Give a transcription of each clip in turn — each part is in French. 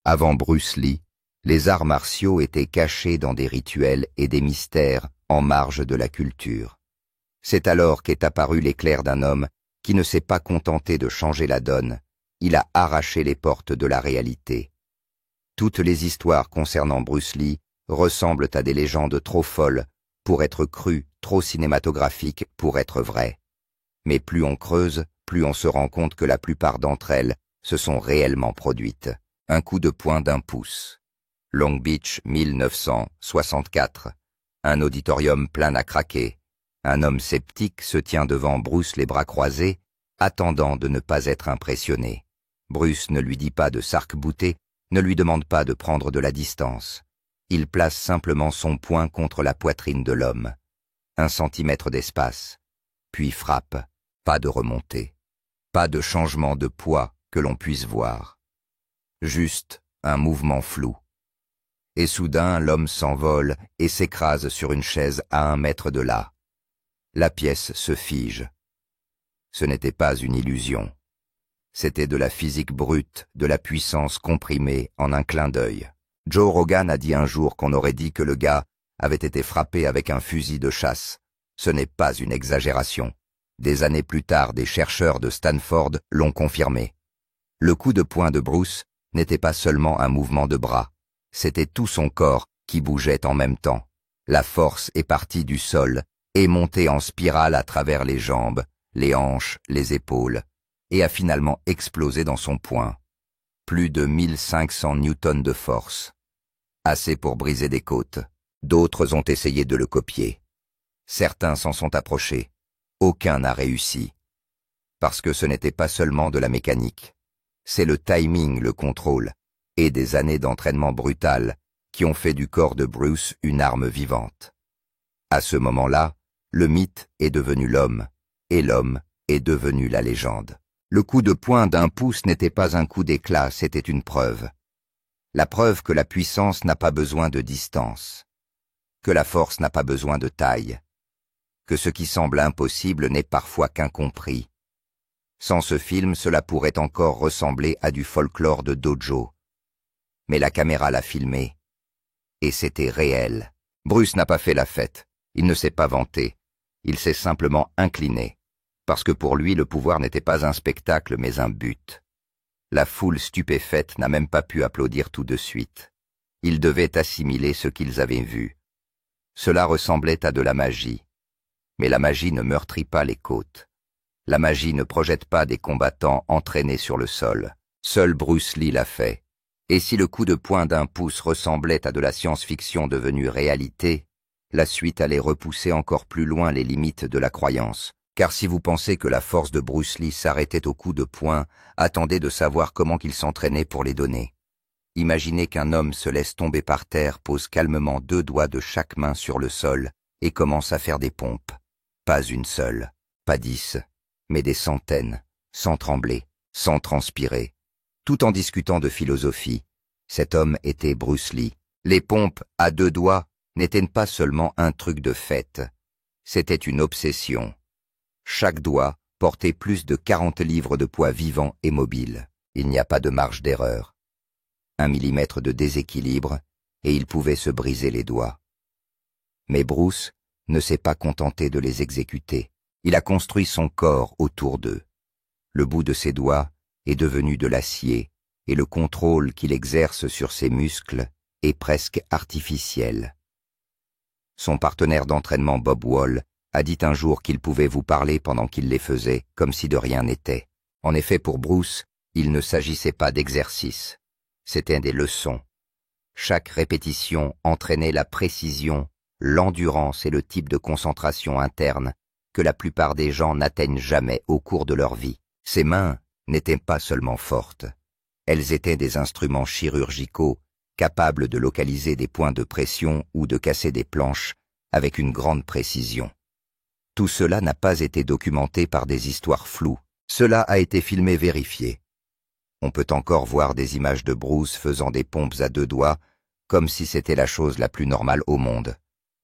Avant Bruce Lee, les arts martiaux étaient cachés dans des rituels et des mystères en marge de la culture. C'est alors qu'est apparu l'éclair d'un homme qui ne s'est pas contenté de changer la donne, il a arraché les portes de la réalité. Toutes les histoires concernant Bruce Lee ressemblent à des légendes trop folles pour être crues, trop cinématographiques pour être vraies. Mais plus on creuse, plus on se rend compte que la plupart d'entre elles se sont réellement produites. Un coup de poing d'un pouce. Long Beach, 1964. Un auditorium plein à craquer. Un homme sceptique se tient devant Bruce les bras croisés, attendant de ne pas être impressionné. Bruce ne lui dit pas de s'arc-bouter, ne lui demande pas de prendre de la distance. Il place simplement son poing contre la poitrine de l'homme. 1 centimètre d'espace. Puis frappe. Pas de remontée. Pas de changement de poids que l'on puisse voir. Juste un mouvement flou. Et soudain, l'homme s'envole et s'écrase sur une chaise à 1 mètre de là. La pièce se fige. Ce n'était pas une illusion. C'était de la physique brute, de la puissance comprimée en un clin d'œil. Joe Rogan a dit un jour qu'on aurait dit que le gars avait été frappé avec un fusil de chasse. Ce n'est pas une exagération. Des années plus tard, des chercheurs de Stanford l'ont confirmé. Le coup de poing de Bruce n'était pas seulement un mouvement de bras, c'était tout son corps qui bougeait en même temps. La force est partie du sol et montée en spirale à travers les jambes, les hanches, les épaules, et a finalement explosé dans son poing. Plus de 1500 newtons de force. Assez pour briser des côtes. D'autres ont essayé de le copier. Certains s'en sont approchés. Aucun n'a réussi. Parce que ce n'était pas seulement de la mécanique. C'est le timing, le contrôle, et des années d'entraînement brutal qui ont fait du corps de Bruce une arme vivante. À ce moment-là, le mythe est devenu l'homme, et l'homme est devenu la légende. Le coup de poing d'un pouce n'était pas un coup d'éclat, c'était une preuve. La preuve que la puissance n'a pas besoin de distance, que la force n'a pas besoin de taille, que ce qui semble impossible n'est parfois qu'incompris. Sans ce film, cela pourrait encore ressembler à du folklore de dojo. Mais la caméra l'a filmé. Et c'était réel. Bruce n'a pas fait la fête. Il ne s'est pas vanté. Il s'est simplement incliné. Parce que pour lui, le pouvoir n'était pas un spectacle, mais un but. La foule stupéfaite n'a même pas pu applaudir tout de suite. Ils devaient assimiler ce qu'ils avaient vu. Cela ressemblait à de la magie. Mais la magie ne meurtrit pas les côtes. La magie ne projette pas des combattants entraînés sur le sol. Seul Bruce Lee l'a fait. Et si le coup de poing d'un pouce ressemblait à de la science-fiction devenue réalité, la suite allait repousser encore plus loin les limites de la croyance. Car si vous pensez que la force de Bruce Lee s'arrêtait au coup de poing, attendez de savoir comment il s'entraînait pour les donner. Imaginez qu'un homme se laisse tomber par terre, pose calmement 2 doigts de chaque main sur le sol et commence à faire des pompes. Pas une seule, pas 10, mais des centaines, sans trembler, sans transpirer, tout en discutant de philosophie. Cet homme était Bruce Lee. Les pompes à 2 doigts n'étaient pas seulement un truc de fête, c'était une obsession. Chaque doigt portait plus de 40 livres de poids vivant et mobile. Il n'y a pas de marge d'erreur. 1 millimètre de déséquilibre, et il pouvait se briser les doigts. Mais Bruce ne s'est pas contenté de les exécuter. Il a construit son corps autour d'eux. Le bout de ses doigts est devenu de l'acier, et le contrôle qu'il exerce sur ses muscles est presque artificiel. Son partenaire d'entraînement Bob Wall a dit un jour qu'il pouvait vous parler pendant qu'il les faisait, comme si de rien n'était. En effet, pour Bruce, il ne s'agissait pas d'exercice. C'étaient des leçons. Chaque répétition entraînait la précision, l'endurance et le type de concentration interne que la plupart des gens n'atteignent jamais au cours de leur vie. Ses mains n'étaient pas seulement fortes. Elles étaient des instruments chirurgicaux capables de localiser des points de pression ou de casser des planches avec une grande précision. Tout cela n'a pas été documenté par des histoires floues. Cela a été filmé, vérifié. On peut encore voir des images de Bruce faisant des pompes à 2 doigts, comme si c'était la chose la plus normale au monde.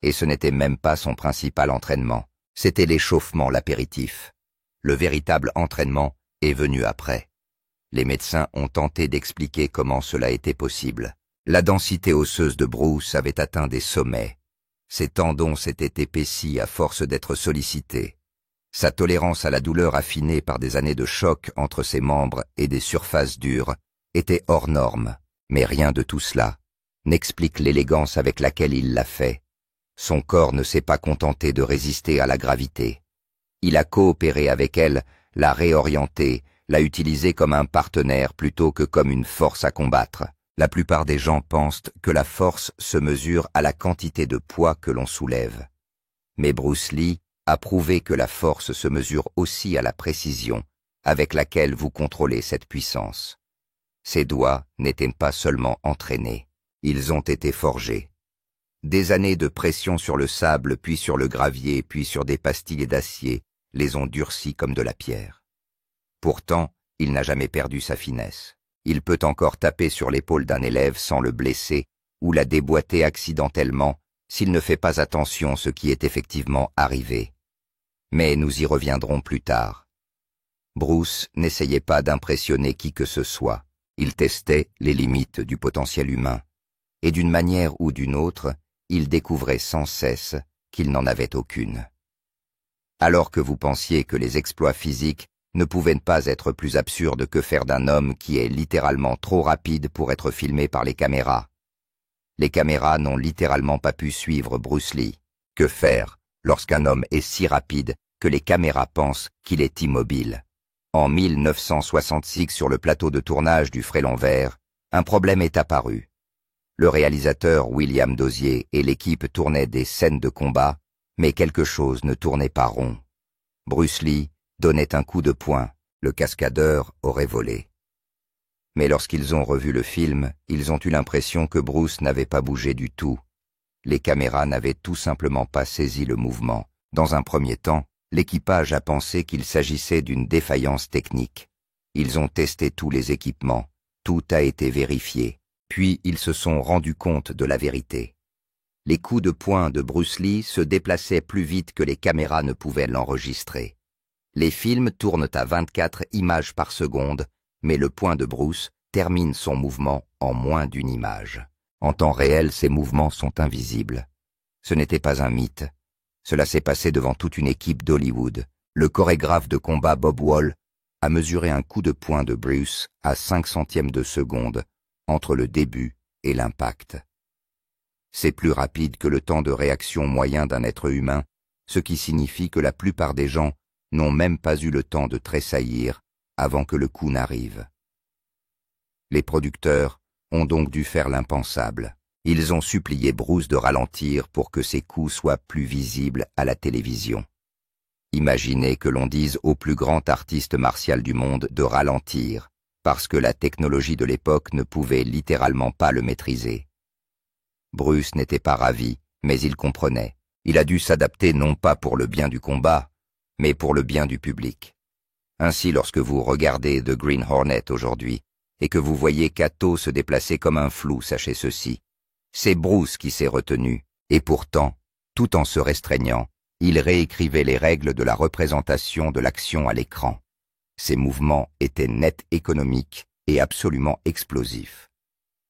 Et ce n'était même pas son principal entraînement. C'était l'échauffement, l'apéritif. Le véritable entraînement est venu après. Les médecins ont tenté d'expliquer comment cela était possible. La densité osseuse de Bruce avait atteint des sommets. Ses tendons s'étaient épaissis à force d'être sollicités. Sa tolérance à la douleur affinée par des années de choc entre ses membres et des surfaces dures était hors norme. Mais rien de tout cela n'explique l'élégance avec laquelle il l'a fait. Son corps ne s'est pas contenté de résister à la gravité. Il a coopéré avec elle, l'a réorientée, l'a utilisée comme un partenaire plutôt que comme une force à combattre. La plupart des gens pensent que la force se mesure à la quantité de poids que l'on soulève. Mais Bruce Lee a prouvé que la force se mesure aussi à la précision avec laquelle vous contrôlez cette puissance. Ses doigts n'étaient pas seulement entraînés, ils ont été forgés. Des années de pression sur le sable, puis sur le gravier, puis sur des pastilles d'acier, les ont durcis comme de la pierre. Pourtant, il n'a jamais perdu sa finesse. Il peut encore taper sur l'épaule d'un élève sans le blesser ou la déboîter accidentellement s'il ne fait pas attention à ce qui est effectivement arrivé. Mais nous y reviendrons plus tard. Bruce n'essayait pas d'impressionner qui que ce soit. Il testait les limites du potentiel humain. Et d'une manière ou d'une autre, il découvrait sans cesse qu'il n'en avait aucune. Alors que vous pensiez que les exploits physiques ne pouvaient pas être plus absurdes que faire d'un homme qui est littéralement trop rapide pour être filmé par les caméras. Les caméras n'ont littéralement pas pu suivre Bruce Lee. Que faire lorsqu'un homme est si rapide que les caméras pensent qu'il est immobile? En 1966, sur le plateau de tournage du Frélon Vert, un problème est apparu. Le réalisateur William Dozier et l'équipe tournaient des scènes de combat, mais quelque chose ne tournait pas rond. Bruce Lee donnait un coup de poing, le cascadeur aurait volé. Mais lorsqu'ils ont revu le film, ils ont eu l'impression que Bruce n'avait pas bougé du tout. Les caméras n'avaient tout simplement pas saisi le mouvement. Dans un premier temps, l'équipage a pensé qu'il s'agissait d'une défaillance technique. Ils ont testé tous les équipements, tout a été vérifié, puis ils se sont rendus compte de la vérité. Les coups de poing de Bruce Lee se déplaçaient plus vite que les caméras ne pouvaient l'enregistrer. Les films tournent à 24 images par seconde, mais le poing de Bruce termine son mouvement en moins d'une image. En temps réel, ces mouvements sont invisibles. Ce n'était pas un mythe. Cela s'est passé devant toute une équipe d'Hollywood. Le chorégraphe de combat Bob Wall a mesuré un coup de poing de Bruce à 5 centièmes de seconde entre le début et l'impact. C'est plus rapide que le temps de réaction moyen d'un être humain, ce qui signifie que la plupart des gens n'ont même pas eu le temps de tressaillir avant que le coup n'arrive. Les producteurs ont donc dû faire l'impensable. Ils ont supplié Bruce de ralentir pour que ses coups soient plus visibles à la télévision. Imaginez que l'on dise au plus grand artiste martial du monde de ralentir, parce que la technologie de l'époque ne pouvait littéralement pas le maîtriser. Bruce n'était pas ravi, mais il comprenait. Il a dû s'adapter non pas pour le bien du combat, mais pour le bien du public. Ainsi, lorsque vous regardez The Green Hornet aujourd'hui, et que vous voyez Kato se déplacer comme un flou, sachez ceci. C'est Bruce qui s'est retenu, et pourtant, tout en se restreignant, il réécrivait les règles de la représentation de l'action à l'écran. Ses mouvements étaient nets économiques et absolument explosifs.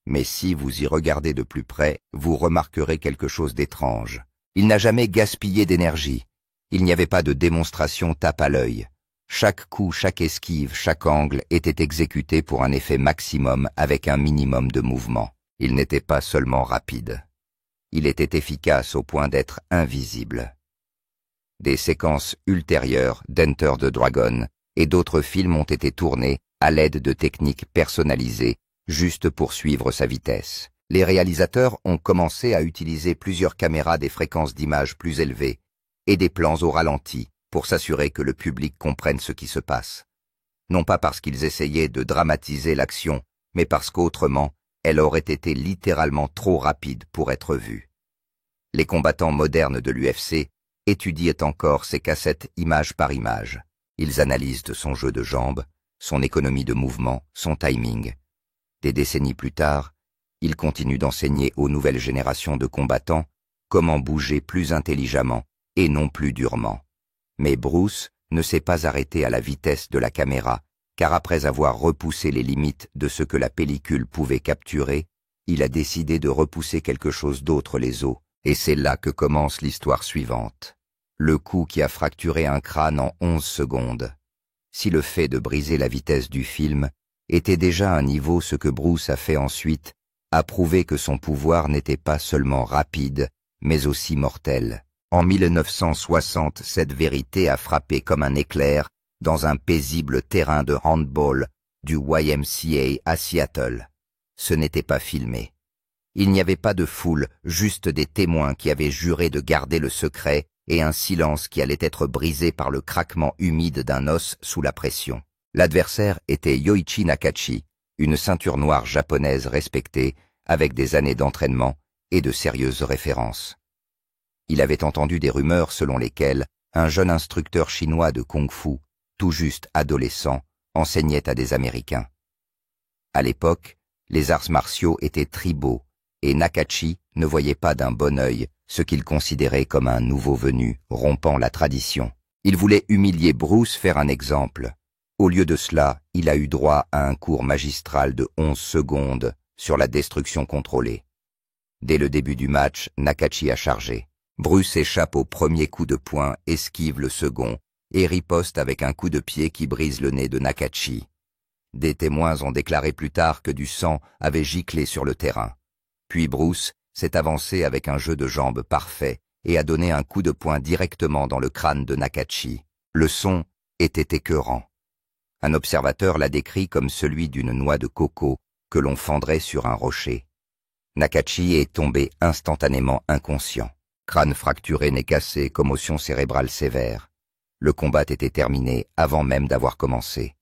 Mais si vous y regardez de plus près, vous remarquerez quelque chose d'étrange. Il n'a jamais gaspillé d'énergie. Il n'y avait pas de démonstration tape à l'œil. Chaque coup, chaque esquive, chaque angle était exécuté pour un effet maximum avec un minimum de mouvement. Il n'était pas seulement rapide. Il était efficace au point d'être invisible. Des séquences ultérieures d'Enter the Dragon et d'autres films ont été tournés à l'aide de techniques personnalisées, juste pour suivre sa vitesse. Les réalisateurs ont commencé à utiliser plusieurs caméras des fréquences d'image plus élevées et des plans au ralenti pour s'assurer que le public comprenne ce qui se passe. Non pas parce qu'ils essayaient de dramatiser l'action, mais parce qu'autrement, elle aurait été littéralement trop rapide pour être vue. Les combattants modernes de l'UFC étudient encore ces cassettes image par image. Ils analysent son jeu de jambes, son économie de mouvement, son timing. Des décennies plus tard, ils continuent d'enseigner aux nouvelles générations de combattants comment bouger plus intelligemment et non plus durement. Mais Bruce ne s'est pas arrêté à la vitesse de la caméra car après avoir repoussé les limites de ce que la pellicule pouvait capturer, il a décidé de repousser quelque chose d'autre les os, et c'est là que commence l'histoire suivante. Le coup qui a fracturé un crâne en 11 secondes. Si le fait de briser la vitesse du film était déjà un niveau, ce que Bruce a fait ensuite a prouvé que son pouvoir n'était pas seulement rapide, mais aussi mortel. En 1960, cette vérité a frappé comme un éclair dans un paisible terrain de handball du YMCA à Seattle. Ce n'était pas filmé. Il n'y avait pas de foule, juste des témoins qui avaient juré de garder le secret et un silence qui allait être brisé par le craquement humide d'un os sous la pression. L'adversaire était Yoichi Nakachi, une ceinture noire japonaise respectée, avec des années d'entraînement et de sérieuses références. Il avait entendu des rumeurs selon lesquelles un jeune instructeur chinois de kung-fu, tout juste adolescent, enseignait à des Américains. À l'époque, les arts martiaux étaient tribaux, et Nakachi ne voyait pas d'un bon œil ce qu'il considérait comme un nouveau venu, rompant la tradition. Il voulait humilier Bruce, faire un exemple. Au lieu de cela, il a eu droit à un cours magistral de 11 secondes sur la destruction contrôlée. Dès le début du match, Nakachi a chargé. Bruce échappe au premier coup de poing, esquive le second, et riposte avec un coup de pied qui brise le nez de Nakachi. Des témoins ont déclaré plus tard que du sang avait giclé sur le terrain. Puis Bruce s'est avancé avec un jeu de jambes parfait et a donné un coup de poing directement dans le crâne de Nakachi. Le son était écœurant. Un observateur l'a décrit comme celui d'une noix de coco que l'on fendrait sur un rocher. Nakachi est tombé instantanément inconscient. Crâne fracturé, nez cassé, commotion cérébrale sévère. Le combat était terminé avant même d'avoir commencé.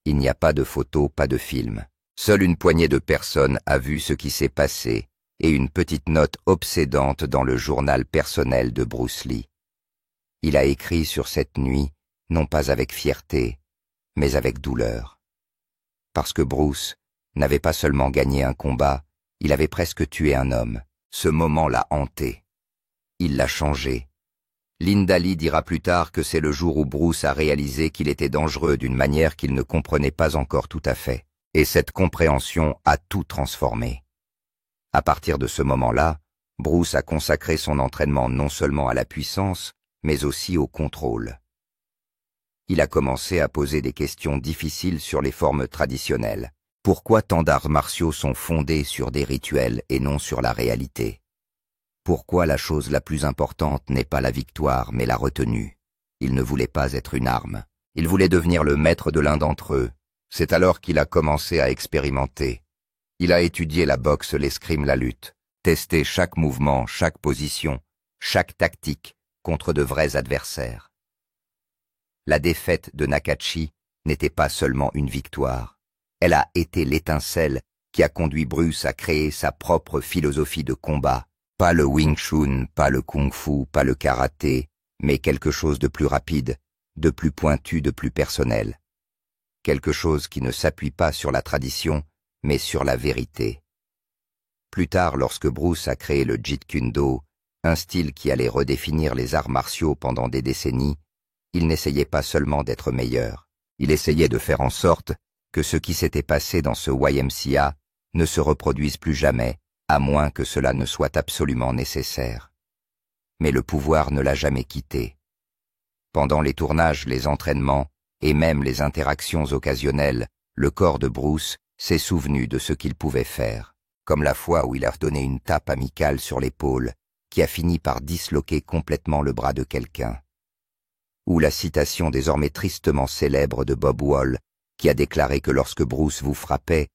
Il n'y a pas de photos, pas de film. Seule une poignée de personnes a vu ce qui s'est passé et une petite note obsédante dans le journal personnel de Bruce Lee. Il a écrit sur cette nuit, non pas avec fierté, mais avec douleur. Parce que Bruce n'avait pas seulement gagné un combat, il avait presque tué un homme. Ce moment l'a hanté. Il l'a changé. Linda Lee dira plus tard que c'est le jour où Bruce a réalisé qu'il était dangereux d'une manière qu'il ne comprenait pas encore tout à fait. Et cette compréhension a tout transformé. À partir de ce moment-là, Bruce a consacré son entraînement non seulement à la puissance, mais aussi au contrôle. Il a commencé à poser des questions difficiles sur les formes traditionnelles. Pourquoi tant d'arts martiaux sont fondés sur des rituels et non sur la réalité? Pourquoi la chose la plus importante n'est pas la victoire, mais la retenue? Il ne voulait pas être une arme. Il voulait devenir le maître de l'un d'entre eux. C'est alors qu'il a commencé à expérimenter. Il a étudié la boxe, l'escrime, la lutte, testé chaque mouvement, chaque position, chaque tactique contre de vrais adversaires. La défaite de Nakachi n'était pas seulement une victoire. Elle a été l'étincelle qui a conduit Bruce à créer sa propre philosophie de combat. Pas le Wing Chun, pas le Kung Fu, pas le karaté, mais quelque chose de plus rapide, de plus pointu, de plus personnel. Quelque chose qui ne s'appuie pas sur la tradition, mais sur la vérité. Plus tard, lorsque Bruce a créé le Jeet Kune Do, un style qui allait redéfinir les arts martiaux pendant des décennies, il n'essayait pas seulement d'être meilleur. Il essayait de faire en sorte que ce qui s'était passé dans ce YMCA ne se reproduise plus jamais, à moins que cela ne soit absolument nécessaire. Mais le pouvoir ne l'a jamais quitté. Pendant les tournages, les entraînements et même les interactions occasionnelles, le corps de Bruce s'est souvenu de ce qu'il pouvait faire, comme la fois où il a donné une tape amicale sur l'épaule qui a fini par disloquer complètement le bras de quelqu'un. Ou la citation désormais tristement célèbre de Bob Wall qui a déclaré que lorsque Bruce vous frappait,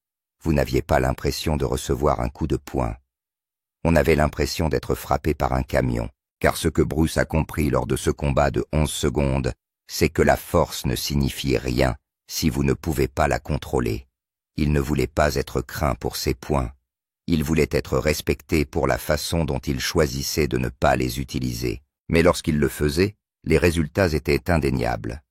vous n'aviez pas l'impression de recevoir un coup de poing. On avait l'impression d'être frappé par un camion, car ce que Bruce a compris lors de ce combat de 11 secondes, c'est que la force ne signifie rien si vous ne pouvez pas la contrôler. Il ne voulait pas être craint pour ses poings. Il voulait être respecté pour la façon dont il choisissait de ne pas les utiliser. Mais lorsqu'il le faisait, les résultats étaient indéniables.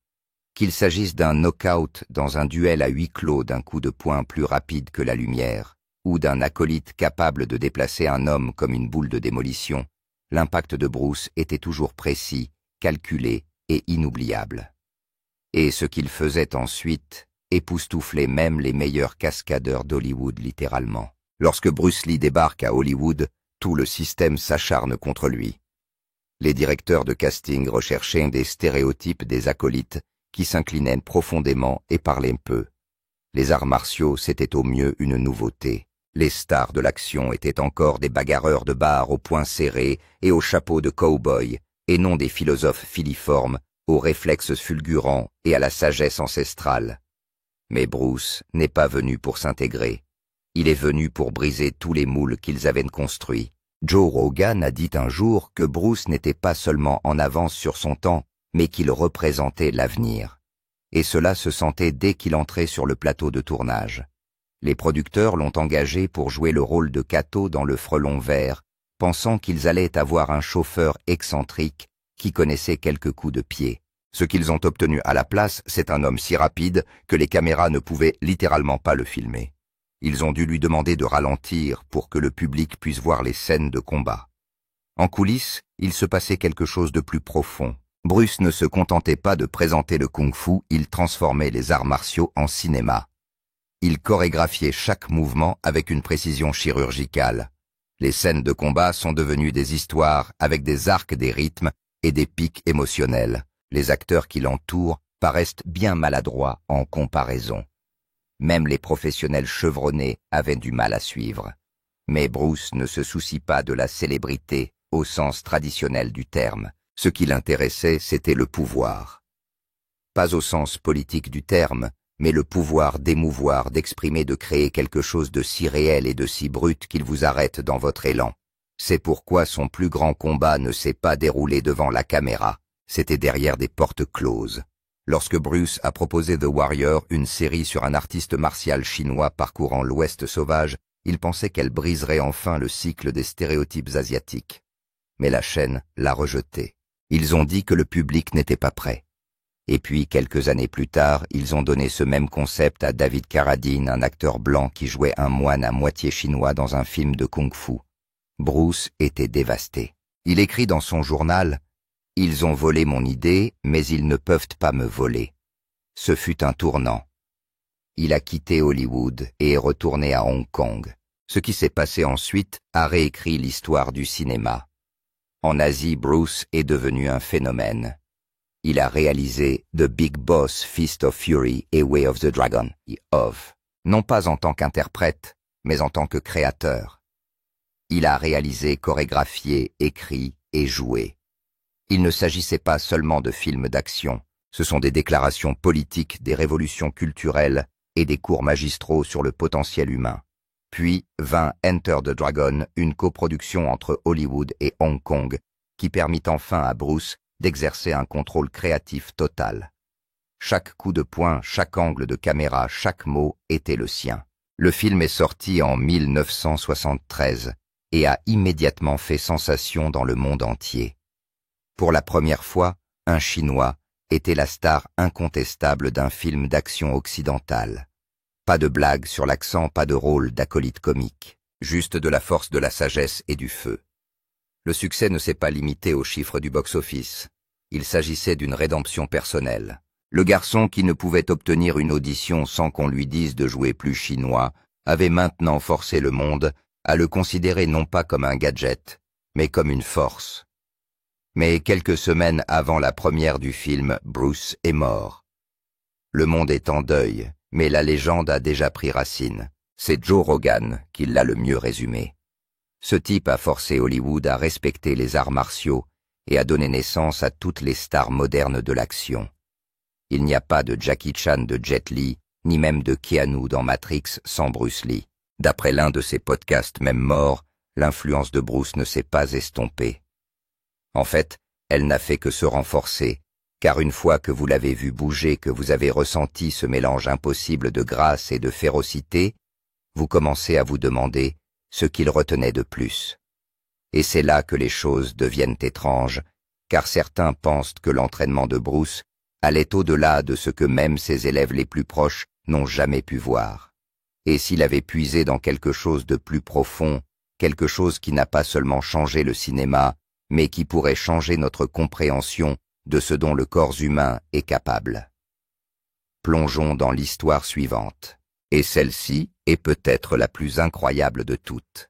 Qu'il s'agisse d'un knock-out dans un duel à huis clos d'un coup de poing plus rapide que la lumière, ou d'un acolyte capable de déplacer un homme comme une boule de démolition, l'impact de Bruce était toujours précis, calculé et inoubliable. Et ce qu'il faisait ensuite époustoufler même les meilleurs cascadeurs d'Hollywood littéralement. Lorsque Bruce Lee débarque à Hollywood, tout le système s'acharne contre lui. Les directeurs de casting recherchaient des stéréotypes des acolytes qui s'inclinaient profondément et parlaient peu. Les arts martiaux, c'était au mieux une nouveauté. Les stars de l'action étaient encore des bagarreurs de bar aux poings serrés et aux chapeaux de cow-boy, et non des philosophes filiformes, aux réflexes fulgurants et à la sagesse ancestrale. Mais Bruce n'est pas venu pour s'intégrer. Il est venu pour briser tous les moules qu'ils avaient construits. Joe Rogan a dit un jour que Bruce n'était pas seulement en avance sur son temps, mais qu'il représentait l'avenir. Et cela se sentait dès qu'il entrait sur le plateau de tournage. Les producteurs l'ont engagé pour jouer le rôle de Kato dans Le Frelon vert, pensant qu'ils allaient avoir un chauffeur excentrique qui connaissait quelques coups de pied. Ce qu'ils ont obtenu à la place, c'est un homme si rapide que les caméras ne pouvaient littéralement pas le filmer. Ils ont dû lui demander de ralentir pour que le public puisse voir les scènes de combat. En coulisses, il se passait quelque chose de plus profond. Bruce ne se contentait pas de présenter le kung-fu, il transformait les arts martiaux en cinéma. Il chorégraphiait chaque mouvement avec une précision chirurgicale. Les scènes de combat sont devenues des histoires avec des arcs, des rythmes et des pics émotionnels. Les acteurs qui l'entourent paraissent bien maladroits en comparaison. Même les professionnels chevronnés avaient du mal à suivre. Mais Bruce ne se soucie pas de la célébrité au sens traditionnel du terme. Ce qui l'intéressait, c'était le pouvoir. Pas au sens politique du terme, mais le pouvoir d'émouvoir, d'exprimer, de créer quelque chose de si réel et de si brut qu'il vous arrête dans votre élan. C'est pourquoi son plus grand combat ne s'est pas déroulé devant la caméra, c'était derrière des portes closes. Lorsque Bruce a proposé The Warrior, une série sur un artiste martial chinois parcourant l'Ouest sauvage, il pensait qu'elle briserait enfin le cycle des stéréotypes asiatiques. Mais la chaîne l'a rejeté. Ils ont dit que le public n'était pas prêt. Et puis, quelques années plus tard, ils ont donné ce même concept à David Carradine, un acteur blanc qui jouait un moine à moitié chinois dans un film de kung-fu. Bruce était dévasté. Il écrit dans son journal « Ils ont volé mon idée, mais ils ne peuvent pas me voler. » Ce fut un tournant. Il a quitté Hollywood et est retourné à Hong Kong. Ce qui s'est passé ensuite a réécrit l'histoire du cinéma. En Asie, Bruce est devenu un phénomène. Il a réalisé The Big Boss, Fist of Fury et Way of the Dragon, non pas en tant qu'interprète, mais en tant que créateur. Il a réalisé, chorégraphié, écrit et joué. Il ne s'agissait pas seulement de films d'action, ce sont des déclarations politiques, des révolutions culturelles et des cours magistraux sur le potentiel humain. Puis vint Enter the Dragon, une coproduction entre Hollywood et Hong Kong, qui permit enfin à Bruce d'exercer un contrôle créatif total. Chaque coup de poing, chaque angle de caméra, chaque mot était le sien. Le film est sorti en 1973 et a immédiatement fait sensation dans le monde entier. Pour la première fois, un Chinois était la star incontestable d'un film d'action occidental. Pas de blague sur l'accent, pas de rôle d'acolyte comique, juste de la force, de la sagesse et du feu. Le succès ne s'est pas limité aux chiffres du box-office. Il s'agissait d'une rédemption personnelle. Le garçon qui ne pouvait obtenir une audition sans qu'on lui dise de jouer plus chinois avait maintenant forcé le monde à le considérer non pas comme un gadget, mais comme une force. Mais quelques semaines avant la première du film, Bruce est mort. Le monde est en deuil, mais la légende a déjà pris racine. C'est Joe Rogan qui l'a le mieux résumé. Ce type a forcé Hollywood à respecter les arts martiaux et a donné naissance à toutes les stars modernes de l'action. Il n'y a pas de Jackie Chan, de Jet Li, ni même de Keanu dans Matrix sans Bruce Lee. D'après l'un de ses podcasts même mort, l'influence de Bruce ne s'est pas estompée. En fait, elle n'a fait que se renforcer, car une fois que vous l'avez vu bouger, que vous avez ressenti ce mélange impossible de grâce et de férocité, vous commencez à vous demander ce qu'il retenait de plus. Et c'est là que les choses deviennent étranges, car certains pensent que l'entraînement de Bruce allait au-delà de ce que même ses élèves les plus proches n'ont jamais pu voir. Et s'il avait puisé dans quelque chose de plus profond, quelque chose qui n'a pas seulement changé le cinéma, mais qui pourrait changer notre compréhension de ce dont le corps humain est capable. plongeons dans l'histoire suivante. Et celle-ci est peut-être la plus incroyable de toutes.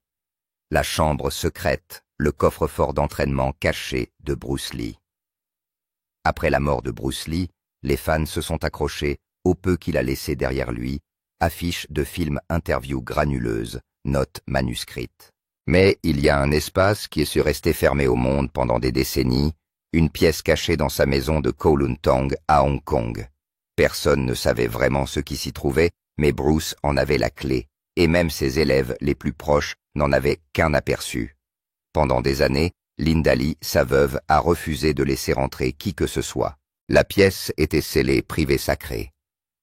La chambre secrète, le coffre-fort d'entraînement caché de Bruce Lee. Après la mort de Bruce Lee, les fans se sont accrochés au peu qu'il a laissé derrière lui, affiches de films interviews granuleuses, notes manuscrites. Mais il y a un espace qui est resté fermé au monde pendant des décennies, une pièce cachée dans sa maison de Kowloon Tong à Hong Kong. Personne ne savait vraiment ce qui s'y trouvait, mais Bruce en avait la clé, et même ses élèves les plus proches n'en avaient qu'un aperçu. Pendant des années, Linda Lee, sa veuve, a refusé de laisser entrer qui que ce soit. La pièce était scellée privé sacré.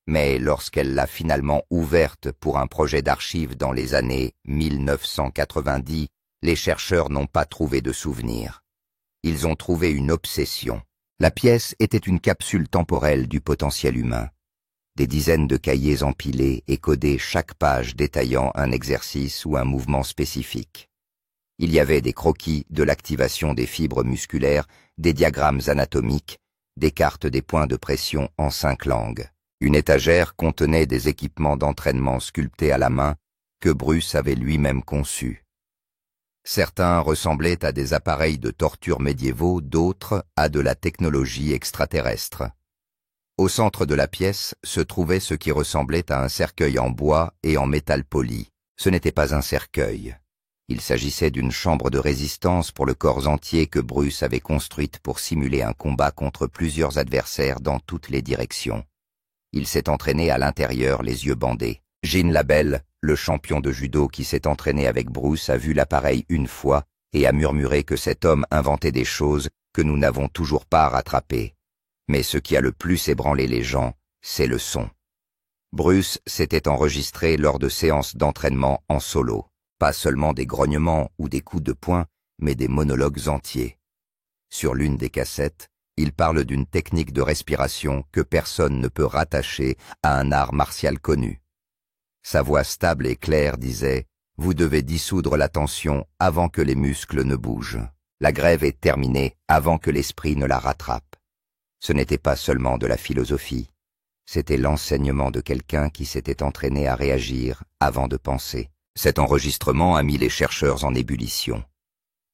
Mais lorsqu'elle l'a finalement ouverte pour un projet d'archives dans les années 1990, les chercheurs n'ont pas trouvé de souvenirs. Ils ont trouvé une obsession. La pièce était une capsule temporelle du potentiel humain. Des dizaines de cahiers empilés et codés chaque page détaillant un exercice ou un mouvement spécifique. Il y avait des croquis de l'activation des fibres musculaires, des diagrammes anatomiques, des cartes des points de pression en 5 langues. Une étagère contenait des équipements d'entraînement sculptés à la main que Bruce avait lui-même conçus. Certains ressemblaient à des appareils de torture médiévaux, d'autres à de la technologie extraterrestre. Au centre de la pièce se trouvait ce qui ressemblait à un cercueil en bois et en métal poli. Ce n'était pas un cercueil. Il s'agissait d'une chambre de résistance pour le corps entier que Bruce avait construite pour simuler un combat contre plusieurs adversaires dans toutes les directions. Il s'est entraîné à l'intérieur, les yeux bandés. Gene Labelle, le champion de judo qui s'est entraîné avec Bruce, a vu l'appareil une fois et a murmuré que cet homme inventait des choses que nous n'avons toujours pas rattrapées. Mais ce qui a le plus ébranlé les gens, c'est le son. Bruce s'était enregistré lors de séances d'entraînement en solo. Pas seulement des grognements ou des coups de poing, mais des monologues entiers. Sur l'une des cassettes, il parle d'une technique de respiration que personne ne peut rattacher à un art martial connu. Sa voix stable et claire disait « Vous devez dissoudre la tension avant que les muscles ne bougent. La grève est terminée avant que l'esprit ne la rattrape. » Ce n'était pas seulement de la philosophie, c'était l'enseignement de quelqu'un qui s'était entraîné à réagir avant de penser. Cet enregistrement a mis les chercheurs en ébullition.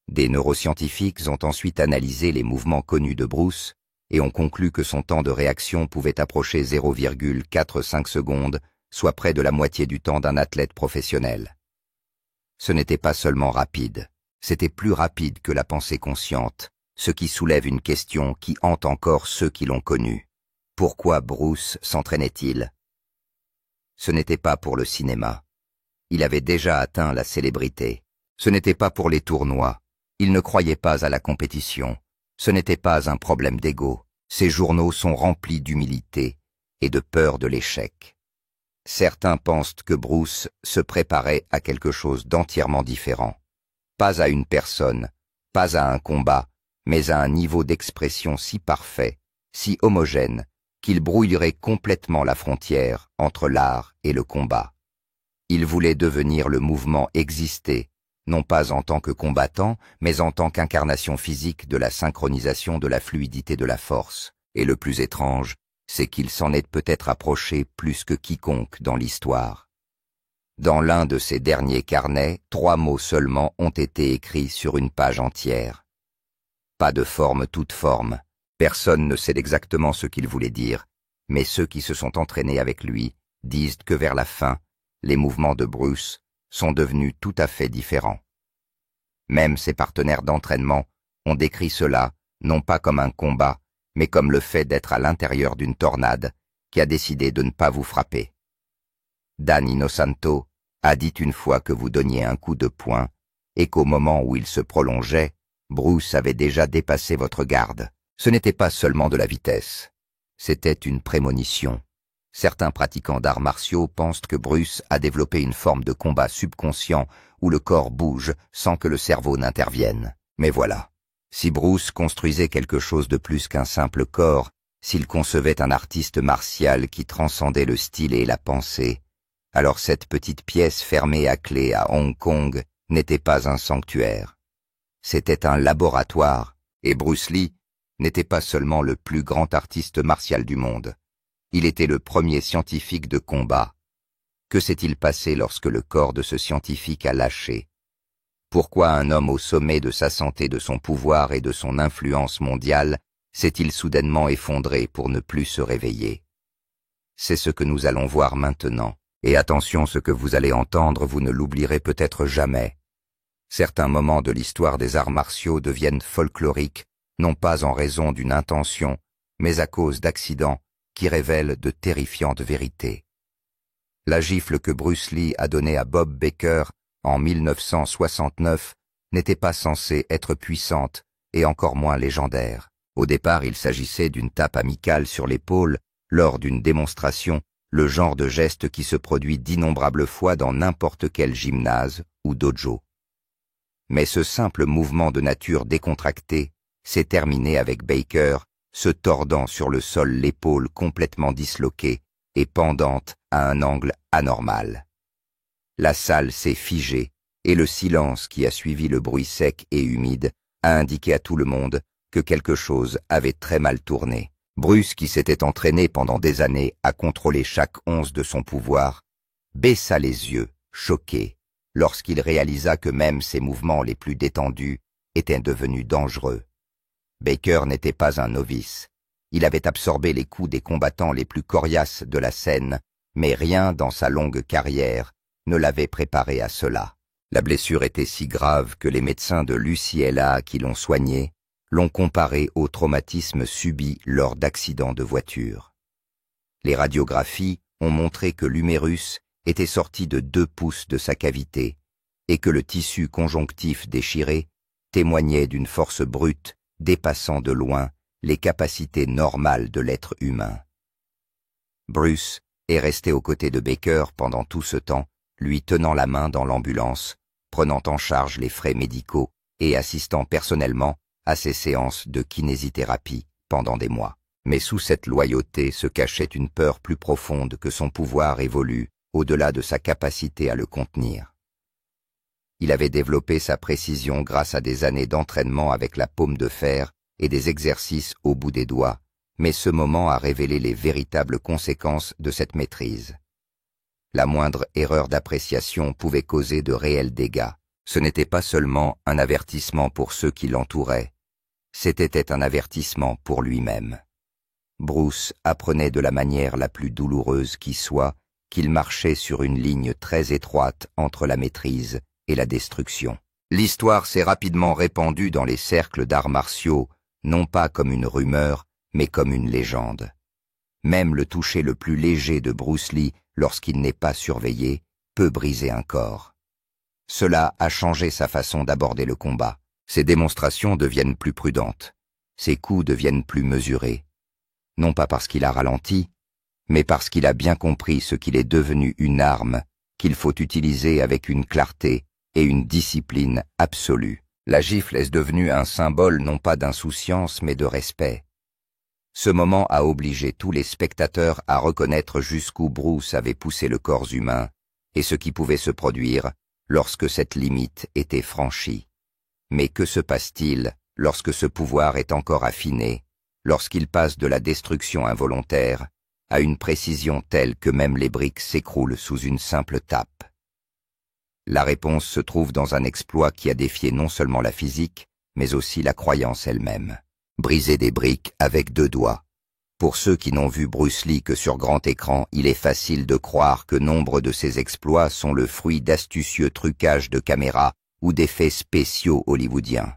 Des neuroscientifiques ont ensuite analysé les mouvements connus de Bruce et ont conclu que son temps de réaction pouvait approcher 0,45 secondes, soit près de la moitié du temps d'un athlète professionnel. Ce n'était pas seulement rapide, c'était plus rapide que la pensée consciente, ce qui soulève une question qui hante encore ceux qui l'ont connu. Pourquoi Bruce s'entraînait-il? Ce n'était pas pour le cinéma. Il avait déjà atteint la célébrité. Ce n'était pas pour les tournois. Il ne croyait pas à la compétition. Ce n'était pas un problème d'ego. Ses journaux sont remplis d'humilité et de peur de l'échec. Certains pensent que Bruce se préparait à quelque chose d'entièrement différent. Pas à une personne, pas à un combat, mais à un niveau d'expression si parfait, si homogène, qu'il brouillerait complètement la frontière entre l'art et le combat. Il voulait devenir le mouvement existé, non pas en tant que combattant, mais en tant qu'incarnation physique de la synchronisation de la fluidité de la force. Et le plus étrange, c'est qu'il s'en est peut-être approché plus que quiconque dans l'histoire. Dans l'un de ses derniers carnets, 3 mots seulement ont été écrits sur une page entière. Pas de forme toute forme. Personne ne sait exactement ce qu'il voulait dire, mais ceux qui se sont entraînés avec lui disent que vers la fin, les mouvements de Bruce sont devenus tout à fait différents. Même ses partenaires d'entraînement ont décrit cela, non pas comme un combat, mais comme le fait d'être à l'intérieur d'une tornade qui a décidé de ne pas vous frapper. Dan Inosanto a dit une fois que vous donniez un coup de poing et qu'au moment où il se prolongeait, Bruce avait déjà dépassé votre garde. Ce n'était pas seulement de la vitesse, c'était une prémonition. Certains pratiquants d'arts martiaux pensent que Bruce a développé une forme de combat subconscient où le corps bouge sans que le cerveau n'intervienne. Mais voilà, si Bruce construisait quelque chose de plus qu'un simple corps, s'il concevait un artiste martial qui transcendait le style et la pensée, alors cette petite pièce fermée à clé à Hong Kong n'était pas un sanctuaire. C'était un laboratoire, et Bruce Lee n'était pas seulement le plus grand artiste martial du monde. Il était le premier scientifique de combat. Que s'est-il passé lorsque le corps de ce scientifique a lâché? Pourquoi un homme au sommet de sa santé, de son pouvoir et de son influence mondiale s'est-il soudainement effondré pour ne plus se réveiller? C'est ce que nous allons voir maintenant. Et attention, ce que vous allez entendre, vous ne l'oublierez peut-être jamais. Certains moments de l'histoire des arts martiaux deviennent folkloriques, non pas en raison d'une intention, mais à cause d'accidents qui révèlent de terrifiantes vérités. La gifle que Bruce Lee a donnée à Bob Baker en 1969 n'était pas censée être puissante et encore moins légendaire. Au départ, il s'agissait d'une tape amicale sur l'épaule lors d'une démonstration, le genre de geste qui se produit d'innombrables fois dans n'importe quel gymnase ou dojo. Mais ce simple mouvement de nature décontractée s'est terminé avec Baker se tordant sur le sol, l'épaule complètement disloquée et pendante à un angle anormal. La salle s'est figée et le silence qui a suivi le bruit sec et humide a indiqué à tout le monde que quelque chose avait très mal tourné. Bruce, qui s'était entraîné pendant des années à contrôler chaque once de son pouvoir, baissa les yeux, choqué, lorsqu'il réalisa que même ses mouvements les plus détendus étaient devenus dangereux. Baker n'était pas un novice. Il avait absorbé les coups des combattants les plus coriaces de la scène, mais rien dans sa longue carrière ne l'avait préparé à cela. La blessure était si grave que les médecins de l'UCLA qui l'ont soigné l'ont comparé au traumatisme subi lors d'accidents de voiture. Les radiographies ont montré que l'humérus était sorti de 2 pouces de sa cavité et que le tissu conjonctif déchiré témoignait d'une force brute dépassant de loin les capacités normales de l'être humain. Bruce est resté aux côtés de Baker pendant tout ce temps, lui tenant la main dans l'ambulance, prenant en charge les frais médicaux et assistant personnellement à ses séances de kinésithérapie pendant des mois. Mais sous cette loyauté se cachait une peur plus profonde que son pouvoir évolue au-delà de sa capacité à le contenir. Il avait développé sa précision grâce à des années d'entraînement avec la paume de fer et des exercices au bout des doigts, mais ce moment a révélé les véritables conséquences de cette maîtrise. La moindre erreur d'appréciation pouvait causer de réels dégâts. Ce n'était pas seulement un avertissement pour ceux qui l'entouraient, c'était un avertissement pour lui-même. Bruce apprenait de la manière la plus douloureuse qui soit qu'il marchait sur une ligne très étroite entre la maîtrise et la destruction. L'histoire s'est rapidement répandue dans les cercles d'arts martiaux, non pas comme une rumeur, mais comme une légende. Même le toucher le plus léger de Bruce Lee, lorsqu'il n'est pas surveillé, peut briser un corps. Cela a changé sa façon d'aborder le combat. Ses démonstrations deviennent plus prudentes. Ses coups deviennent plus mesurés. Non pas parce qu'il a ralenti, mais parce qu'il a bien compris ce qu'il est devenu une arme qu'il faut utiliser avec une clarté et une discipline absolue. La gifle est devenue un symbole non pas d'insouciance mais de respect. Ce moment a obligé tous les spectateurs à reconnaître jusqu'où Bruce avait poussé le corps humain et ce qui pouvait se produire lorsque cette limite était franchie. Mais que se passe-t-il lorsque ce pouvoir est encore affiné, lorsqu'il passe de la destruction involontaire à une précision telle que même les briques s'écroulent sous une simple tape? La réponse se trouve dans un exploit qui a défié non seulement la physique, mais aussi la croyance elle-même. Briser des briques avec 2 doigts. Pour ceux qui n'ont vu Bruce Lee que sur grand écran, il est facile de croire que nombre de ses exploits sont le fruit d'astucieux trucages de caméra ou d'effets spéciaux hollywoodiens.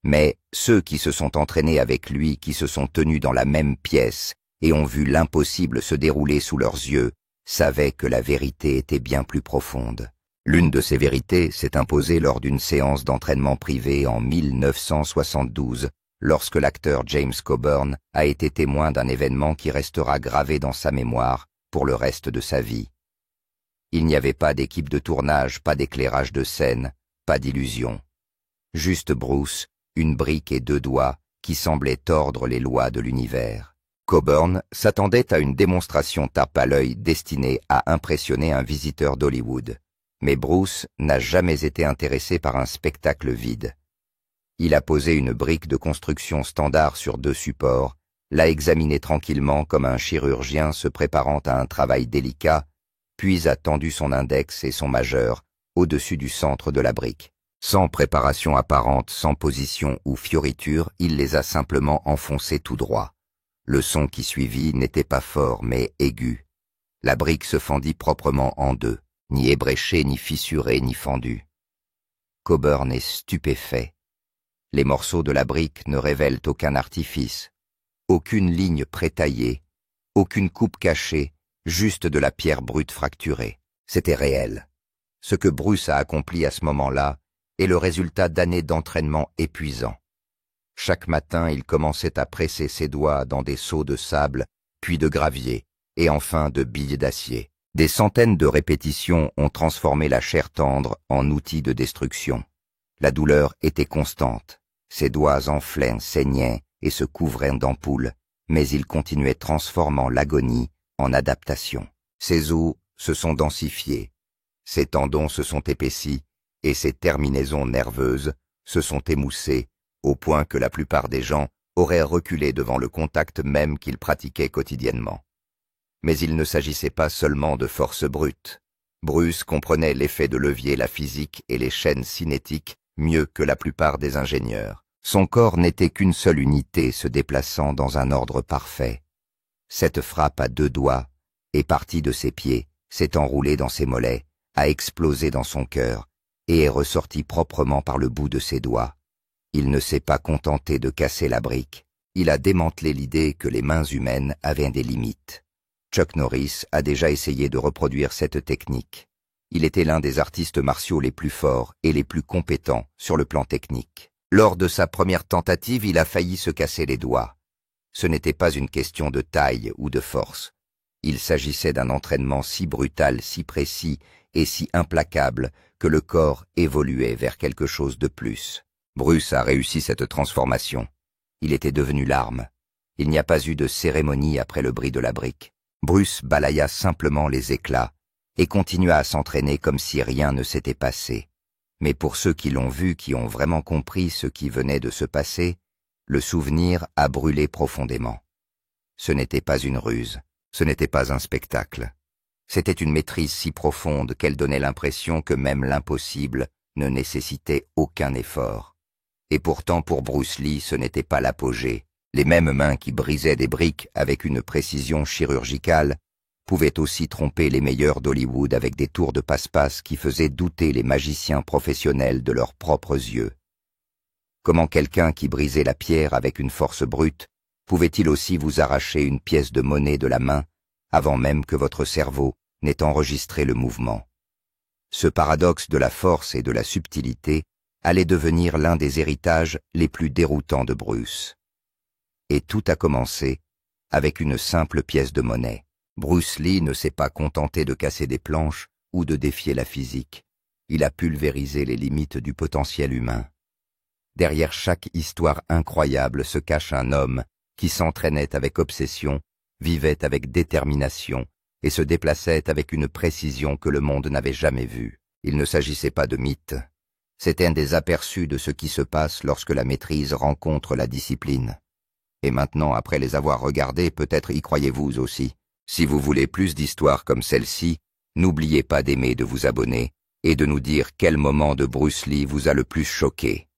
Mais ceux qui se sont entraînés avec lui, qui se sont tenus dans la même pièce et ont vu l'impossible se dérouler sous leurs yeux, savaient que la vérité était bien plus profonde. L'une de ces vérités s'est imposée lors d'une séance d'entraînement privée en 1972, lorsque l'acteur James Coburn a été témoin d'un événement qui restera gravé dans sa mémoire pour le reste de sa vie. Il n'y avait pas d'équipe de tournage, pas d'éclairage de scène, pas d'illusion. Juste Bruce, une brique et 2 doigts qui semblaient tordre les lois de l'univers. Coburn s'attendait à une démonstration tape à l'œil destinée à impressionner un visiteur d'Hollywood. Mais Bruce n'a jamais été intéressé par un spectacle vide. Il a posé une brique de construction standard sur 2 supports, l'a examiné tranquillement comme un chirurgien se préparant à un travail délicat, puis a tendu son index et son majeur au-dessus du centre de la brique. Sans préparation apparente, sans position ou fioriture, il les a simplement enfoncés tout droit. Le son qui suivit n'était pas fort, mais aigu. La brique se fendit proprement en deux, ni ébréchée, ni fissurée, ni fendue. Coburn est stupéfait. Les morceaux de la brique ne révèlent aucun artifice, aucune ligne prétaillée, aucune coupe cachée, juste de la pierre brute fracturée. C'était réel. Ce que Bruce a accompli à ce moment-là est le résultat d'années d'entraînement épuisant. Chaque matin, il commençait à presser ses doigts dans des seaux de sable, puis de gravier, et enfin de billes d'acier. Des centaines de répétitions ont transformé la chair tendre en outil de destruction. La douleur était constante. Ses doigts enflaient, saignaient et se couvraient d'ampoules, mais il continuait transformant l'agonie en adaptation. Ses os se sont densifiés, ses tendons se sont épaissis et ses terminaisons nerveuses se sont émoussées au point que la plupart des gens auraient reculé devant le contact même qu'ils pratiquaient quotidiennement. Mais il ne s'agissait pas seulement de force brute. Bruce comprenait l'effet de levier, la physique et les chaînes cinétiques mieux que la plupart des ingénieurs. Son corps n'était qu'une seule unité se déplaçant dans un ordre parfait. Cette frappe à deux doigts est partie de ses pieds, s'est enroulée dans ses mollets, a explosé dans son cœur et est ressortie proprement par le bout de ses doigts. Il ne s'est pas contenté de casser la brique. Il a démantelé l'idée que les mains humaines avaient des limites. Chuck Norris a déjà essayé de reproduire cette technique. Il était l'un des artistes martiaux les plus forts et les plus compétents sur le plan technique. Lors de sa première tentative, il a failli se casser les doigts. Ce n'était pas une question de taille ou de force. Il s'agissait d'un entraînement si brutal, si précis et si implacable que le corps évoluait vers quelque chose de plus. Bruce a réussi cette transformation. Il était devenu l'arme. Il n'y a pas eu de cérémonie après le bris de la brique. Bruce balaya simplement les éclats et continua à s'entraîner comme si rien ne s'était passé. Mais pour ceux qui l'ont vu, qui ont vraiment compris ce qui venait de se passer, le souvenir a brûlé profondément. Ce n'était pas une ruse, ce n'était pas un spectacle. C'était une maîtrise si profonde qu'elle donnait l'impression que même l'impossible ne nécessitait aucun effort. Et pourtant pour Bruce Lee, ce n'était pas l'apogée. Les mêmes mains qui brisaient des briques avec une précision chirurgicale pouvaient aussi tromper les meilleurs d'Hollywood avec des tours de passe-passe qui faisaient douter les magiciens professionnels de leurs propres yeux. Comment quelqu'un qui brisait la pierre avec une force brute pouvait-il aussi vous arracher une pièce de monnaie de la main avant même que votre cerveau n'ait enregistré le mouvement? Ce paradoxe de la force et de la subtilité allait devenir l'un des héritages les plus déroutants de Bruce. Et tout a commencé avec une simple pièce de monnaie. Bruce Lee ne s'est pas contenté de casser des planches ou de défier la physique. Il a pulvérisé les limites du potentiel humain. Derrière chaque histoire incroyable se cache un homme qui s'entraînait avec obsession, vivait avec détermination et se déplaçait avec une précision que le monde n'avait jamais vue. Il ne s'agissait pas de mythes. C'était un des aperçus de ce qui se passe lorsque la maîtrise rencontre la discipline. Et maintenant, après les avoir regardés, peut-être y croyez-vous aussi. Si vous voulez plus d'histoires comme celle-ci, n'oubliez pas d'aimer, de vous abonner et de nous dire quel moment de Bruce Lee vous a le plus choqué.